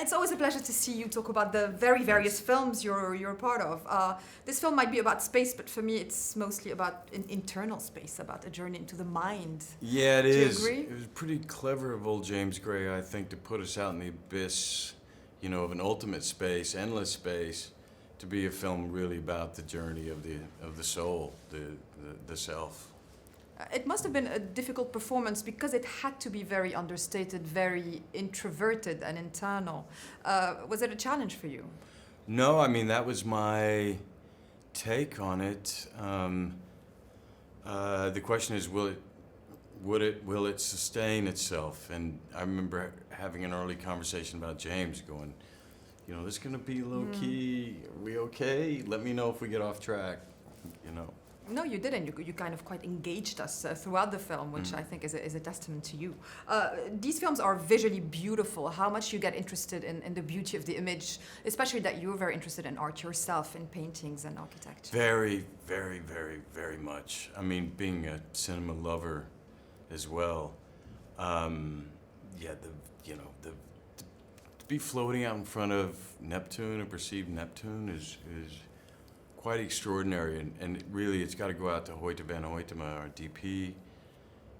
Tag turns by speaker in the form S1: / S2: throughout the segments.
S1: It's always a pleasure to see you talk about the very various films you're part of. This film might be about space, but for me, it's mostly about internal space, about a journey into the mind.
S2: Yeah, it
S1: Do you
S2: is.
S1: agree?
S2: It was pretty clever of old James Gray, I think, to put us out in the abyss, of an ultimate space, endless space, to be a film really about the journey of the soul, the self.
S1: It must have been a difficult performance because it had to be very understated, very introverted and internal. Was it a challenge for you?
S2: No, I mean that was my take on it. The question is, will it sustain itself? And I remember having an early conversation about James, going, this is gonna be low key. Are we okay? Let me know if we get off track.
S1: No, you didn't. You kind of quite engaged us throughout the film, which I think is a testament to you. These films are visually beautiful. How much you get interested in the beauty of the image, especially that you're very interested in art yourself, in paintings and architecture.
S2: Very, very, very, very much. I mean, being a cinema lover as well. To be floating out in front of Neptune, a perceived Neptune, is quite extraordinary, and really it's got to go out to Hoyte van Hoytema, our DP,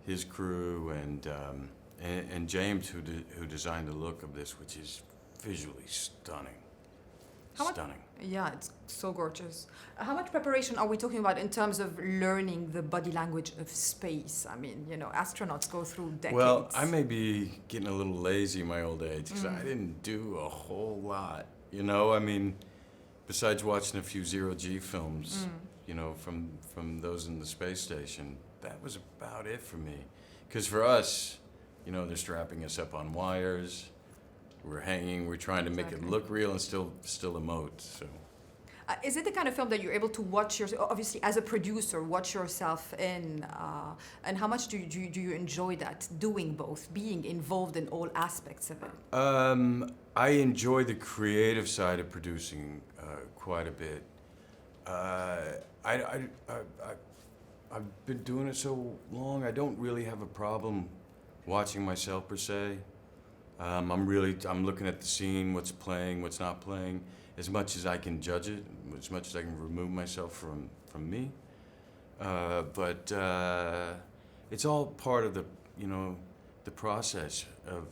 S2: his crew, and James, who designed the look of this, which is visually stunning. Stunning.
S1: Yeah, it's so gorgeous. How much preparation are we talking about in terms of learning the body language of space? I mean, astronauts go through decades.
S2: Well, I may be getting a little lazy in my old age because I didn't do a whole lot. I mean, besides watching a few zero-G films, from those in the space station, that was about it for me. Because for us, they're strapping us up on wires, we're hanging, we're trying to make it look real and still emote. So,
S1: is it the kind of film that you're able to watch obviously as a producer, watch yourself in, and how much do you enjoy that, doing both, being involved in all aspects of it?
S2: I enjoy the creative side of producing quite a bit. I've been doing it so long, I don't really have a problem watching myself per se. I'm looking at the scene, what's playing, what's not playing, as much as I can judge it, as much as I can remove myself from me. But it's all part of the process of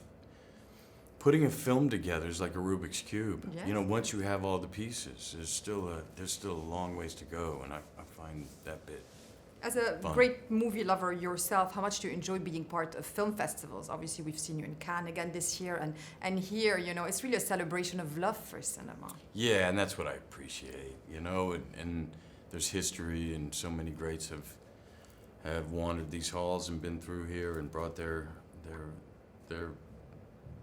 S2: putting a film together is like a Rubik's Cube.
S1: Yes.
S2: Once you have all the pieces, there's still a long ways to go, and I find that bit
S1: As a
S2: fun.
S1: great movie lover yourself, how much do you enjoy being part of film festivals? Obviously, we've seen you in Cannes again this year, and here, it's really a celebration of love for cinema.
S2: Yeah, and that's what I appreciate, and there's history, and so many greats have wandered these halls and been through here and brought their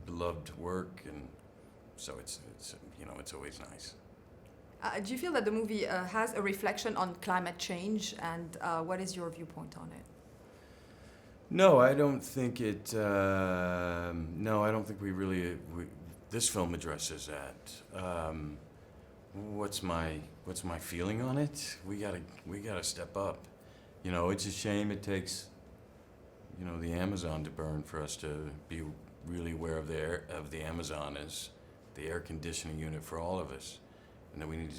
S2: beloved work, and so it's always nice.
S1: Do you feel that the movie has a reflection on climate change, and what is your viewpoint on it?
S2: No, I don't think it. I don't think this film addresses that. What's my feeling on it? We gotta step up. It's a shame it takes, the Amazon to burn for us to be really aware of the Amazon as the air conditioning unit for all of us, and that we need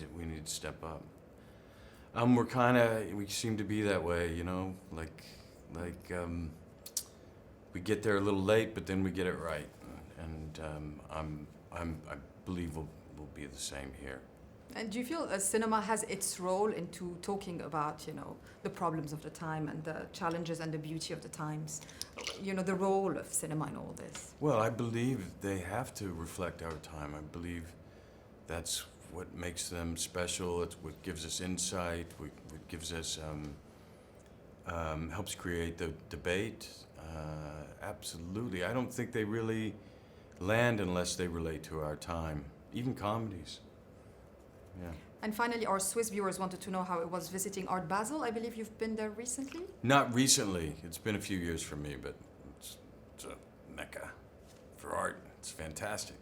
S2: to step up. We seem to be that way, we get there a little late, but then we get it right, and I believe we'll be the same here.
S1: And do you feel cinema has its role into talking about, the problems of the time and the challenges and the beauty of the times? The role of cinema in all this?
S2: Well, I believe they have to reflect our time. I believe that's what makes them special. It's what gives us insight, what gives us, helps create the debate. Absolutely. I don't think they really land unless they relate to our time, even comedies. Yeah.
S1: And finally, our Swiss viewers wanted to know how it was visiting Art Basel. I believe you've been there recently?
S2: Not recently. It's been a few years for me, but it's a mecca for art. It's fantastic.